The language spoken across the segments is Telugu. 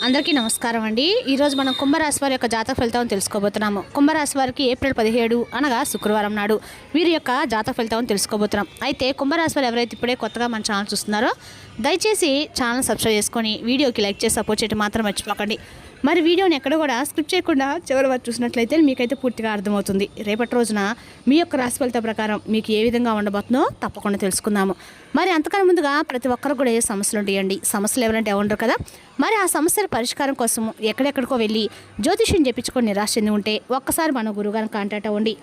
అందరికీ నమస్కారం అండి. ఈరోజు మనం కుంభరాశి వారి యొక్క జాతక ఫలితం తెలుసుకోబోతున్నాము. కుంభరాశి వారికి ఏప్రిల్ 17 అనగా శుక్రవారం నాడు వీరి యొక్క జాతక ఫలితం తెలుసుకోబోతున్నాం. అయితే కుంభరాశి వారు ఎవరైతే ఇప్పుడే కొత్తగా మన ఛానల్ చూస్తున్నారో దయచేసి ఛానల్ సబ్స్క్రైబ్ చేసుకొని వీడియోకి లైక్ చేసి సపోర్ట్ చేయడం మాత్రం మర్చిపోకండి. మరి వీడియోని ఎక్కడ కూడా స్క్రిప్ట్ చేయకుండా చివరి వరకు చూసినట్లయితే మీకైతే పూర్తిగా అర్థమవుతుంది. రేపటి రోజున మీ యొక్క రాశి ఫలితం ప్రకారం మీకు ఏ విధంగా ఉండబోతుందో తప్పకుండా తెలుసుకుందాము. మరి అంతకన్నా ముందుగా ప్రతి ఒక్కరు కూడా ఏ సమస్యలు ఉంటాయండి. సమస్యలు ఎవరంటే ఉండరు కదా. మరి ఆ సమస్యల పరిష్కారం కోసం ఎక్కడెక్కడికో వెళ్ళి జ్యోతిష్యం చెప్పించుకొని నిరాశ చెంది ఉంటే ఒక్కసారి మన గురుగారిని కాంటాక్ట్ అవ్వండి.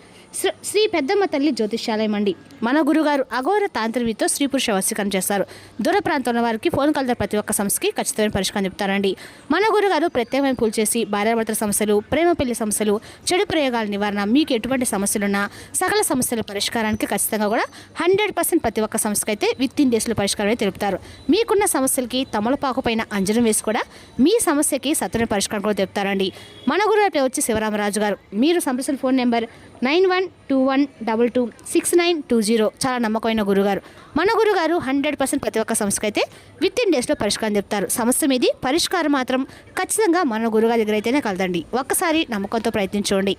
శ్రీ పెద్దమ్మ తల్లి జ్యోతిష్యాలయం అండి. మన గురుగారు అఘోర తాంత్రికతో స్త్రీ పురుష వశీకరణ చేస్తారు. దూర ప్రాంతంలో వారికి ఫోన్ కాల్ ప్రతి ఒక్క సమస్యకి ఖచ్చితమైన పరిష్కారం చెప్తారండి. మన గురుగారు ప్రత్యేకమైన పూలు చేసి భార్యాభర్తల సమస్యలు, ప్రేమ పెళ్లి సమస్యలు, చెడు ప్రయోగాల నివారణ, మీకు ఎటువంటి సమస్యలున్నా సకల సమస్యల పరిష్కారానికి ఖచ్చితంగా కూడా 100% ప్రతి ఒక్క సమస్యకి అయితే విత్-ఇన్ డేస్లో పరిష్కారం అయితే తెలుపుతారు. మీకున్న సమస్యలకి తమలపాకు పైన అంజనం వేసి కూడా మీ సమస్యకి సత్వర పరిష్కారం కూడా చెప్తారండి. మన గురుగారి పేరు వచ్చి శివరామరాజు గారు. మీరు సంప్రదించిన ఫోన్ నెంబర్ 9121226920. చాలా నమ్మకమైన గురుగారు. మన గురుగారు 100% ప్రతి ఒక్క సమస్యకి అయితే విత్-ఇన్ డేస్లో పరిష్కారం చెప్తారు. సమస్య మీది పరిష్కారం మాత్రం ఖచ్చితంగా మన గురుగారి దగ్గర అయితేనే కలదండి. ఒక్కసారి నమ్మకంతో ప్రయత్నించండి.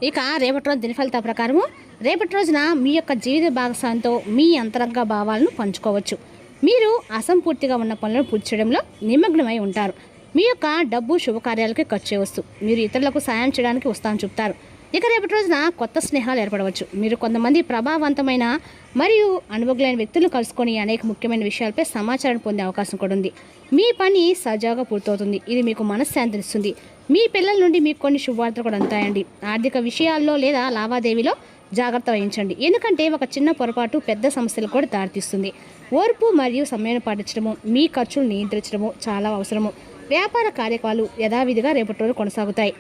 ఇక రేపటి రోజు దిన ఫలితాల ప్రకారము రేపటి రోజున మీ యొక్క జీవిత భాగస్వామితో మీ అంతరంగ భావాలను పంచుకోవచ్చు. మీరు అసంపూర్తిగా ఉన్న పనులను పూర్తి చేయడంలో నిమగ్నమై ఉంటారు. మీ యొక్క డబ్బు శుభకార్యాలకి ఖర్చు చేయవచ్చు. మీరు ఇతరులకు సాయం చేయడానికి ఉత్సాహం చూపుతారు. ఇక రేపటి రోజున కొత్త స్నేహాలు ఏర్పడవచ్చు. మీరు కొంతమంది ప్రభావవంతమైన మరియు అనుభవజ్ఞులైన వ్యక్తులను కలుసుకొని అనేక ముఖ్యమైన విషయాలపై సమాచారం పొందే అవకాశం కూడా ఉంది. మీ పని సజావుగా పూర్తవుతుంది. ఇది మీకు మనశ్శాంతినిస్తుంది. మీ పిల్లల నుండి మీకు కొన్ని శుభవార్తలు కూడా అందుతాయండి. ఆర్థిక విషయాల్లో లేదా లావాదేవీలో జాగ్రత్త వహించండి. ఎందుకంటే ఒక చిన్న పొరపాటు పెద్ద సమస్యలు కూడా దారితీస్తుంది. ఓర్పు మరియు సమయాన్ని పాటించడము, మీ ఖర్చులు నియంత్రించడము చాలా అవసరము. వ్యాపార కార్యక్రమాలు యథావిధిగా రేపటి రోజు కొనసాగుతాయి.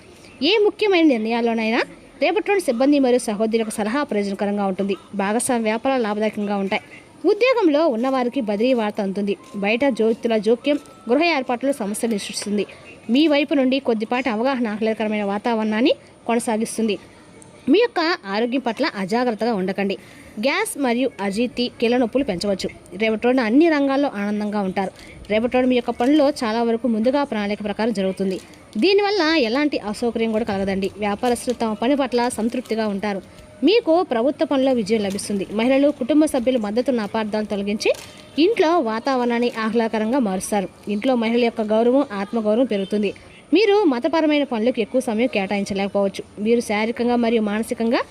ఏ ముఖ్యమైన నిర్ణయాల్లోనైనా రేపటి రోజు సిబ్బంది మరియు సహోదరులకు సలహా ప్రయోజనకరంగా ఉంటుంది. భాగస్వామ్య వ్యాపారాలు లాభదాయకంగా ఉంటాయి. ఉద్యోగంలో ఉన్నవారికి బదిలీ వార్త అందుతుంది. బయట జ్యోతుల జోక్యం గృహ ఏర్పాట్లు సమస్యలు సృష్టిస్తుంది. మీ వైపు నుండి కొద్దిపాటి అవగాహన ఆహ్లాదకరమైన వాతావరణాన్ని కొనసాగిస్తుంది. మీ యొక్క ఆరోగ్యం పట్ల అజాగ్రత్తగా ఉండకండి. గ్యాస్ మరియు అజీర్తి, కీళ్ళ నొప్పులు పెంచవచ్చు. రేపటి రోజున అన్ని రంగాల్లో ఆనందంగా ఉంటారు. రేపటి రోజు మీ యొక్క పనిలో చాలా వరకు ముందుగా ప్రణాళిక ప్రకారం జరుగుతుంది. దీనివల్ల ఎలాంటి అసౌకర్యం కూడా కలగదండి. వ్యాపారస్తులు తమ పని పట్ల సంతృప్తిగా ఉంటారు. మీకు ప్రభుత్వ పనిలో విజయం లభిస్తుంది. మహిళలు కుటుంబ సభ్యులు మద్దతున్న అపార్థాలు తొలగించి ఇంట్లో వాతావరణాన్ని ఆహ్లాదకరంగా మారుస్తారు. ఇంట్లో మహిళల యొక్క గౌరవం, ఆత్మగౌరవం పెరుగుతుంది. మీరు మతపరమైన పనులకు ఎక్కువ సమయం కేటాయించలేకపోవచ్చు. మీరు శారీరకంగా మరియు మానసికంగా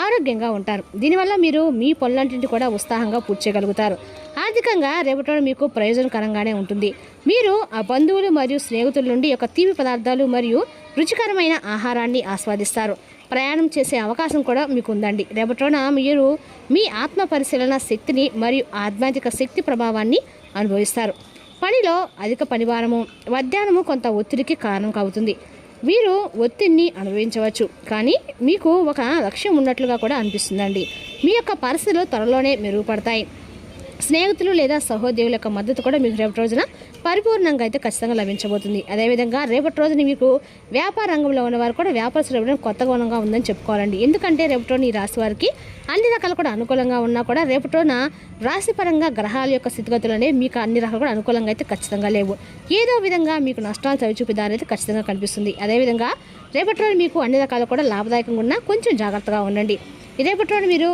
ఆరోగ్యంగా ఉంటారు. దీనివల్ల మీరు మీ పనులన్నింటినీ కూడా ఉత్సాహంగా పూర్తి చేయగలుగుతారు. ఆర్థికంగా రేపటి మీకు ప్రయోజనకరంగానే ఉంటుంది. మీరు ఆ బంధువులు మరియు స్నేహితుల నుండి యొక్క తీపి పదార్థాలు మరియు రుచికరమైన ఆహారాన్ని ఆస్వాదిస్తారు. ప్రయాణం చేసే అవకాశం కూడా మీకు ఉందండి. రేపటిన మీరు మీ ఆత్మ పరిశీలన శక్తిని మరియు ఆధ్యాత్మిక శక్తి ప్రభావాన్ని అనుభవిస్తారు. పనిలో అధిక పనిభారము, మధ్యాహ్నము కొంత ఒత్తిడికి కారణం అవుతుంది. వీరు ఒత్తిడిని అనుభవించవచ్చు, కానీ మీకు ఒక లక్ష్యం ఉన్నట్లుగా కూడా అనిపిస్తుందండి. మీ యొక్క పరిస్థితులు త్వరలోనే మెరుగుపడతాయి. స్నేహితులు లేదా సహోద్యోగుల యొక్క మద్దతు కూడా మీకు రేపటి రోజున పరిపూర్ణంగా అయితే ఖచ్చితంగా లభించబోతుంది. అదేవిధంగా రేపటి రోజున మీకు వ్యాపార రంగంలో ఉన్నవారు కూడా వ్యాపారస్తులు కొత్తగా ఉందని చెప్పుకోవాలండి. ఎందుకంటే రేపటి రోజున ఈ రాశి వారికి అన్ని రకాలు కూడా అనుకూలంగా ఉన్నా కూడా రేపటి రోజున రాశిపరంగా గ్రహాల యొక్క స్థితిగతులు అనేవి మీకు అన్ని రకాలు కూడా అనుకూలంగా అయితే ఖచ్చితంగా లేవు. ఏదో విధంగా మీకు నష్టాలు చవిచూపిదారు అయితే ఖచ్చితంగా కనిపిస్తుంది. అదేవిధంగా రేపటి రోజు మీకు అన్ని రకాలు కూడా లాభదాయకంగా ఉన్నా కొంచెం జాగ్రత్తగా ఉండండి. రేపటి రోజు మీరు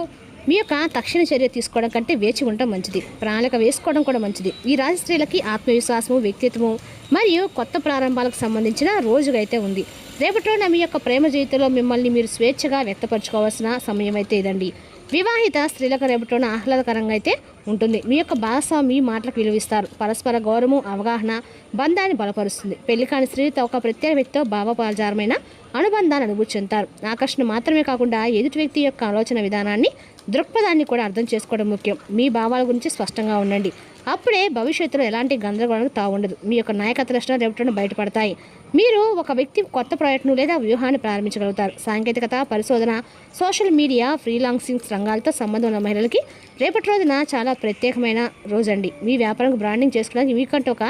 మీ యొక్క తక్షణ చర్య తీసుకోవడం కంటే వేచి ఉండటం మంచిది. ప్రణాళిక వేసుకోవడం కూడా మంచిది. ఈ రాశి స్త్రీలకి ఆత్మవిశ్వాసము, వ్యక్తిత్వము మరియు కొత్త ప్రారంభాలకు సంబంధించిన రోజుగా అయితే ఉంది. రేపటి రోజున మీ యొక్క ప్రేమ జీవితంలో మిమ్మల్ని మీరు స్వేచ్ఛగా వ్యక్తపరచుకోవాల్సిన సమయం అయితే ఇదండి. వివాహిత స్త్రీలకు రేపటి రోజున ఆహ్లాదకరంగా అయితే ఉంటుంది. మీ యొక్క భాగస్వామి మాటలకు విలువిస్తారు. పరస్పర గౌరవం, అవగాహన బంధాన్ని బలపరుస్తుంది. పెళ్లి కాని స్త్రీతో ఒక ప్రత్యేక వ్యక్తితో భావపాలజారమైన అనుబంధాన్ని అనుభూతి చెందుతారు. ఆకర్షణ మాత్రమే కాకుండా ఎదుటి వ్యక్తి యొక్క ఆలోచన విధానాన్ని, దృక్పథాన్ని కూడా అర్థం చేసుకోవడం ముఖ్యం. మీ భావాల గురించి స్పష్టంగా ఉండండి. అప్పుడే భవిష్యత్తులో ఎలాంటి గందరగోళానికి తావుండదు. మీ యొక్క నాయకత్వ లక్షణాలు రేపటి బయటపడతాయి. మీరు ఒక వ్యక్తి కొత్త ప్రాజెక్టును లేదా వ్యూహాన్ని ప్రారంభించగలుగుతారు. సాంకేతికత, పరిశోధన, సోషల్ మీడియా, ఫ్రీలాన్సింగ్ రంగాలతో సంబంధం ఉన్న మహిళలకి రేపటి రోజున చాలా ప్రత్యేకమైన రోజండి. మీ వ్యాపారం బ్రాండింగ్ చేసుకోవడానికి మీకంటూ ఒక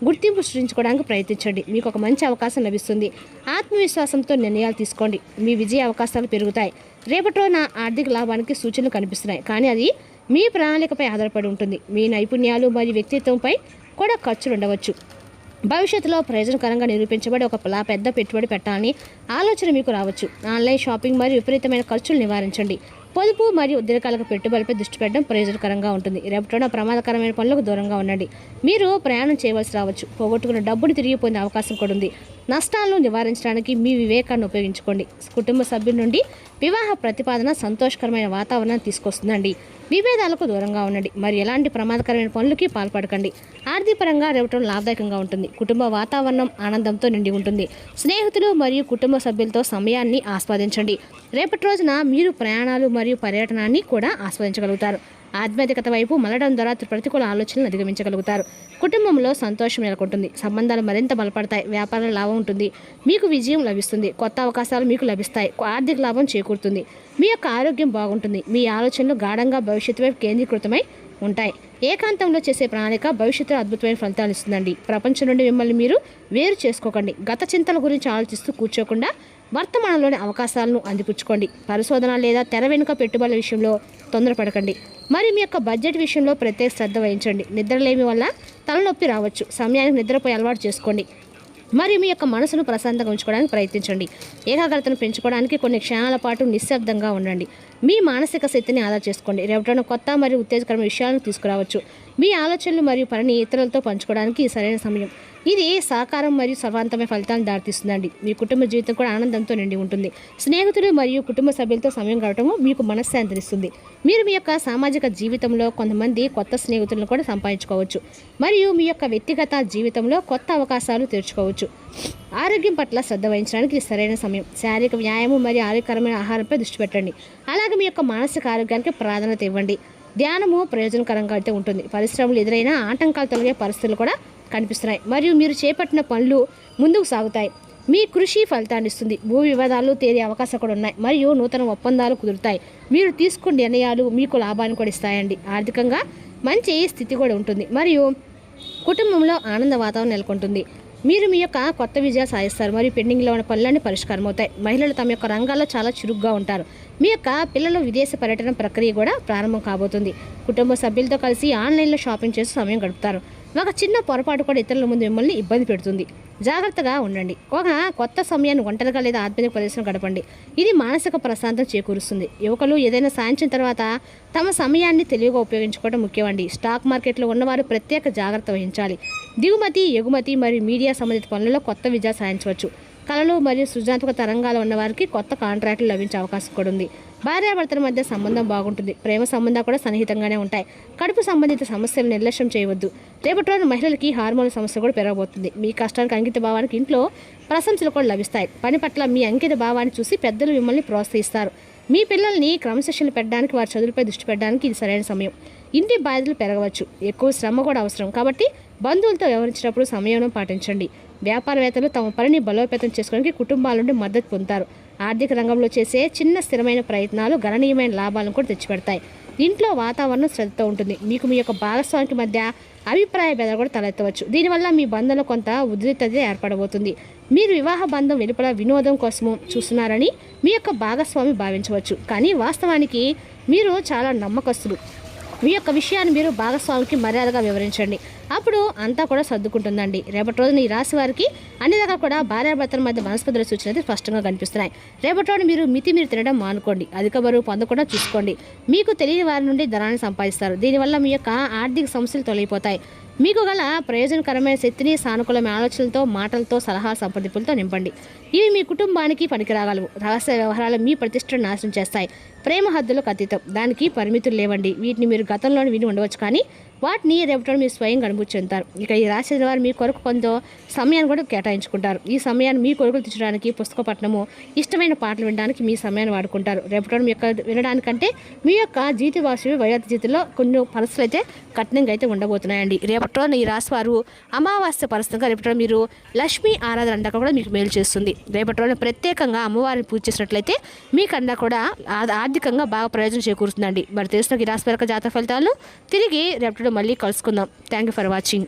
గుర్తింపు సృష్టించుకోవడానికి ప్రయత్నించండి. మీకు ఒక మంచి అవకాశం లభిస్తుంది. ఆత్మవిశ్వాసంతో నిర్ణయాలు తీసుకోండి. మీ విజయ అవకాశాలు పెరుగుతాయి. రేపటి రోజున ఆర్థిక లాభానికి సూచనలు కనిపిస్తున్నాయి, కానీ అది మీ ప్రణాళికపై ఆధారపడి ఉంటుంది. మీ నైపుణ్యాలు మరియు వ్యక్తిత్వంపై కూడా ఖర్చులు ఉండవచ్చు. భవిష్యత్తులో ప్రయోజనకరంగా నిరూపించబడి ఒక పెద్ద పెట్టుబడి పెట్టాలని ఆలోచన మీకు రావచ్చు. ఆన్లైన్ షాపింగ్ మరియు విపరీతమైన ఖర్చులు నివారించండి. పొదుపు మరియు దీర్ఘకాలిక పెట్టుబడిపై దృష్టి పెట్టడం ప్రయోజనకరంగా ఉంటుంది. రేపటిన ప్రమాదకరమైన పనులకు దూరంగా ఉండండి. మీరు ప్రయాణం చేయవలసి రావచ్చు. పోగొట్టుకున్న డబ్బును తిరిగి పొందే అవకాశం కూడా ఉంది. నష్టాలను నివారించడానికి మీ వివేకాన్ని ఉపయోగించుకోండి. కుటుంబ సభ్యుల నుండి వివాహ ప్రతిపాదన సంతోషకరమైన వాతావరణాన్ని తీసుకొస్తుందండి. విభేదాలకు దూరంగా ఉండండి. మరి ఎలాంటి ప్రమాదకరమైన పనులకి పాల్పడకండి. ఆర్థికపరంగా రేపటి లాభదాయకంగా ఉంటుంది. కుటుంబ వాతావరణం ఆనందంతో నిండి ఉంటుంది. స్నేహితులు మరియు కుటుంబ సభ్యులతో సమయాన్ని ఆస్వాదించండి. రేపటి రోజున మీరు ప్రయాణాలు మరియు పర్యటనాన్ని కూడా ఆస్వాదించగలుగుతారు. ఆధ్యాత్మికత వైపు మళ్ళడం ద్వారా ప్రతికూల ఆలోచనలు అధిగమించగలుగుతారు. కుటుంబంలో సంతోషం నెలకొంటుంది. సంబంధాలు మరింత బలపడతాయి. వ్యాపారంలో లాభం ఉంటుంది. మీకు విజయం లభిస్తుంది. కొత్త అవకాశాలు మీకు లభిస్తాయి. ఆర్థిక లాభం చేకూరుతుంది. మీ యొక్క ఆరోగ్యం బాగుంటుంది. మీ ఆలోచనలు గాఢంగా భవిష్యత్తు వైపు కేంద్రీకృతమై ఉంటాయి. ఏకాంతంలో చేసే ప్రణాళిక భవిష్యత్తులో అద్భుతమైన ఫలితాలు ఇస్తుందండి. ప్రపంచం నుండి మిమ్మల్ని మీరు వేరు చేసుకోకండి. గత చింతల గురించి ఆలోచిస్తూ కూర్చోకుండా వర్తమానంలోని అవకాశాలను అందిపుచ్చుకోండి. పరిశోధన లేదా తెర వెనుక పెట్టుబడుల విషయంలో తొందరపడకండి. మరి మీ యొక్క బడ్జెట్ విషయంలో ప్రత్యేక శ్రద్ధ వహించండి. నిద్రలేమి వల్ల తలనొప్పి రావచ్చు. సమయానికి నిద్రపోయి అలవాటు చేసుకోండి. మరియు మీ యొక్క మనసును ప్రశాంతంగా ఉంచుకోవడానికి ప్రయత్నించండి. ఏకాగ్రతను పెంచుకోవడానికి కొన్ని క్షణాల పాటు నిశ్శబ్దంగా ఉండండి. మీ మానసిక శక్తిని ఆదా చేసుకోండి. రేపటిన కొత్త మరియు ఉత్తేజకరమైన విషయాలను తీసుకురావచ్చు. మీ ఆలోచనలు మరియు పనిని ఇతరులతో పంచుకోవడానికి సరైన సమయం. ఇది సహకారం మరియు సర్వాంతమైన ఫలితాలను దారితీస్తుందండి. మీ కుటుంబ జీవితం కూడా ఆనందంతో నిండి ఉంటుంది. స్నేహితులు మరియు కుటుంబ సభ్యులతో సమయం గడపడము మీకు మనశ్శాంతినిస్తుంది. మీరు మీ యొక్క సామాజిక జీవితంలో కొంతమంది కొత్త స్నేహితులను కూడా సంపాదించుకోవచ్చు. మరియు మీ యొక్క వ్యక్తిగత జీవితంలో కొత్త అవకాశాలు తెరుచుకోవచ్చు. ఆరోగ్యం పట్ల శ్రద్ధ వహించడానికి సరైన సమయం. శారీరక వ్యాయామం మరియు ఆరోగ్యకరమైన ఆహారంపై దృష్టి పెట్టండి. అలాగే మీ యొక్క మానసిక ఆరోగ్యానికి ప్రాధాన్యత ఇవ్వండి. ధ్యానము ప్రయోజనకరంగా అయితే ఉంటుంది. పరిశ్రమలు ఎదురైన ఆటంకాలు తొలగే పరిస్థితులు కూడా కనిపిస్తున్నాయి. మరియు మీరు చేపట్టిన పనులు ముందుకు సాగుతాయి. మీ కృషి ఫలితాన్ని ఇస్తుంది. భూ వివాదాలు తేలే అవకాశాలు కూడా ఉన్నాయి. మరియు నూతన ఒప్పందాలు కుదురుతాయి. మీరు తీసుకున్న నిర్ణయాలు మీకు లాభాన్ని కూడా ఇస్తాయండి. ఆర్థికంగా మంచి స్థితి కూడా ఉంటుంది. మరియు కుటుంబంలో ఆనంద వాతావరణం నెలకొంటుంది. మీరు మీ యొక్క కొత్త విజయాలు సాధిస్తారు. మరియు పెండింగ్లో ఉన్న పనులన్నీ పరిష్కారం అవుతాయి. మహిళలు తమ యొక్క రంగాల్లో చాలా చురుగ్గా ఉంటారు. మీ యొక్క పిల్లల విదేశ పర్యటన ప్రక్రియ కూడా ప్రారంభం కాబోతుంది. కుటుంబ సభ్యులతో కలిసి ఆన్లైన్లో షాపింగ్ చేసి సమయం గడుపుతారు. ఒక చిన్న పొరపాటు కూడా ఇతరుల ముందు మిమ్మల్ని ఇబ్బంది పెడుతుంది. జాగ్రత్తగా ఉండండి. ఒక కొత్త సమయాన్ని ఒంటరిగా లేదా ఆత్మీయ ప్రదేశం గడపండి. ఇది మానసిక ప్రశాంతత చేకూరుస్తుంది. యువకులు ఏదైనా సాధించిన తర్వాత తమ సమయాన్ని తెలివిగా ఉపయోగించుకోవడం ముఖ్యమండి. స్టాక్ మార్కెట్లో ఉన్నవారు ప్రత్యేక జాగ్రత్త వహించాలి. దిగుమతి, ఎగుమతి మరియు మీడియా సంబంధిత పనులలో కొత్త విజయాలు సాధించవచ్చు. కళలు మరియు సృజనాత్మక తరంగాలు ఉన్నవారికి కొత్త కాంట్రాక్టులు లభించే అవకాశం కూడా ఉంది. భార్యాభర్తల మధ్య సంబంధం బాగుంటుంది. ప్రేమ సంబంధాలు కూడా సన్నిహితంగానే ఉంటాయి. కడుపు సంబంధిత సమస్యలు నిర్లక్ష్యం చేయవద్దు. రేపటి రోజు మహిళలకి హార్మోన్ సమస్య కూడా పెరగబోతుంది. మీ కష్టానికి అంకిత భావానికి ఇంట్లో ప్రశంసలు కూడా లభిస్తాయి. పని పట్ల మీ అంకిత భావాన్ని చూసి పెద్దలు మిమ్మల్ని ప్రోత్సహిస్తారు. మీ పిల్లల్ని క్రమశిక్షణ పెట్టడానికి, వారి చదువులపై దృష్టి పెట్టడానికి ఇది సరైన సమయం. ఇంటి బాధ్యతలు పెరగవచ్చు. ఎక్కువ శ్రమ కూడా అవసరం. కాబట్టి బంధువులతో వ్యవహరించినప్పుడు సంయమనం పాటించండి. వ్యాపారవేత్తలు తమ పనిని బలోపేతం చేసుకోవడానికి కుటుంబాల నుండి మద్దతు పొందుతారు. ఆర్థిక రంగంలో చేసే చిన్న స్థిరమైన ప్రయత్నాలు గణనీయమైన లాభాలను కూడా తెచ్చిపెడతాయి. ఇంట్లో వాతావరణం శ్రద్ధతో ఉంటుంది. మీకు మీ యొక్క భాగస్వామికి మధ్య అభిప్రాయ భేదాలు కూడా తలెత్తవచ్చు. దీనివల్ల మీ బంధంలో కొంత ఉద్రిక్తత ఏర్పడబోతుంది. మీరు వివాహ బంధం వెలుపల వినోదం కోసము చూస్తున్నారని మీ యొక్క భాగస్వామి భావించవచ్చు. కానీ వాస్తవానికి మీరు చాలా నమ్మకస్తులు. మీ యొక్క విషయాన్ని మీరు భాగస్వామికి మర్యాదగా వివరించండి. అప్పుడు అంతా కూడా సర్దుకుంటుందండి. రేపటి రోజున ఈ రాశి వారికి అన్ని రకాల కూడా భార్యాభర్తల మధ్య మనస్పర్ధల సూచనలు అయితే స్పష్టంగా కనిపిస్తున్నాయి. రేపటి రోజున మీరు మీరు తినడం మానుకోండి. అధిక బరువు పొందకుండా చూసుకోండి. మీకు తెలియని వారి నుండి ధనాన్ని సంపాదిస్తారు. దీనివల్ల మీ యొక్క ఆర్థిక సమస్యలు తొలగిపోతాయి. మీకు గల ప్రయోజనకరమైన శక్తిని సానుకూలమైన ఆలోచనలతో, మాటలతో, సలహా సంప్రదింపులతో నింపండి. ఇవి మీ కుటుంబానికి పనికిరాగలవు. రహస్య వ్యవహారాలు మీ ప్రతిష్టను నాశనం చేస్తాయి. ప్రేమ హద్దులకు అతీతం. దానికి పరిమితులు లేవండి. వీటిని మీరు గతంలోనే విని ఉండవచ్చు, కానీ వాటిని రేపటి మీరు స్వయంగా అనుభూతి చెందుతారు. ఇక ఈ రాశి వారు మీ కొరకు కొంత సమయాన్ని కూడా కేటాయించుకుంటారు. ఈ సమయాన్ని మీ కొరకు తెచ్చడానికి, పుస్తక పఠనము, ఇష్టమైన పాటలు వినడానికి మీ సమయాన్ని వాడుకుంటారు. రేపటి మీ యొక్క వినడానికంటే మీ యొక్క జీవిత వార్షిక వయోధిక జీవితంలో కొన్ని పరిస్థితులు అయితే కఠినంగా అయితే ఉండబోతున్నాయండి. రేపటి ఈ రాశి వారు అమావాస్య పరిస్థితిగా రేపటి మీరు లక్ష్మీ ఆరాధన అంతా కూడా మీకు మేలు చేస్తుంది. రేపటి రోజున ప్రత్యేకంగా అమ్మవారిని పూజ చేసినట్లయితే మీకన్నా కూడా ఆర్థికంగా బాగా ప్రయోజనం చేకూరుతుందండి. మరి తెలిసిన ఈ రాశి వారి జాతక ఫలితాలను తిరిగి రేపటి మళ్ళీ కలుసుకుందాం. Thank you for watching.